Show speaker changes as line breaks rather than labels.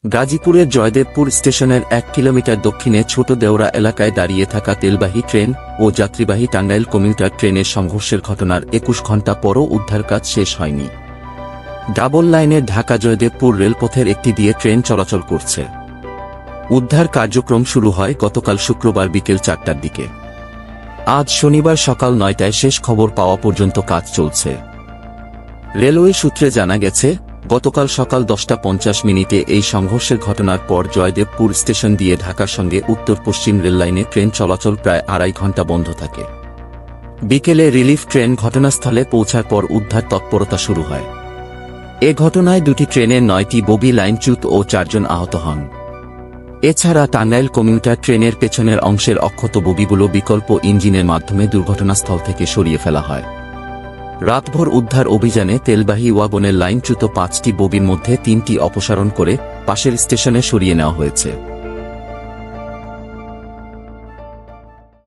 গাজীপুরের জয়দেবপুর স্টেশনের ১ কিলোমিটার দক্ষিণে ছোট দেওরা এলাকায় দাঁড়িয়ে থাকা তেলবাহী ট্রেন ও যাত্রীবাহী টাঙ্গাইল কমিউটার ট্রেনের সংঘর্ষের ঘটনার ২১ ঘণ্টা পরও উদ্ধার কাজ শেষ হয়নি। ডাবল লাইনের ঢাকা জয়দেবপুর রেলপথের একটি দিয়ে ট্রেন চলাচল করছে। উদ্ধার কার্যক্রম শুরু হয় গতকাল শুক্রবার বিকেল ৪টার দিকে। আজ শনিবার সকাল ৯টায় শেষ খবর পাওয়া পর্যন্ত কাজ চলছে। রেলওয়ে সূত্রে জানা গেছে, গতকাল সকাল ১০টা ৫০ এই সংঘর্ষের ঘটনার পর জয়দেবপুর স্টেশন দিয়ে ঢাকার সঙ্গে উত্তর পশ্চিম রেললাইনে ট্রেন চলাচল প্রায় ২.৫ ঘণ্টা বন্ধ থাকে। বিকেলে রিলিফ ট্রেন ঘটনাস্থলে পৌঁছার পর উদ্ধার তৎপরতা শুরু হয়। এ ঘটনায় দুটি ট্রেনের ৯টি বগি লাইনচ্যুত ও ৪ জন আহত হন। এছাড়া টাঙ্গাইল কমিউটার ট্রেনের পেছনের অংশের অক্ষত বগিগুলো বিকল্প ইঞ্জিনের মাধ্যমে দুর্ঘটনাস্থল থেকে সরিয়ে ফেলা হয়। রাতভর উদ্ধার অভিযানে তেলবাহী ওয়াগনের লাইনচ্যুত ৫টি বগির মধ্যে ৩টি অপসারণ করে পাশের স্টেশনে সরিয়ে নেওয়া হয়েছে।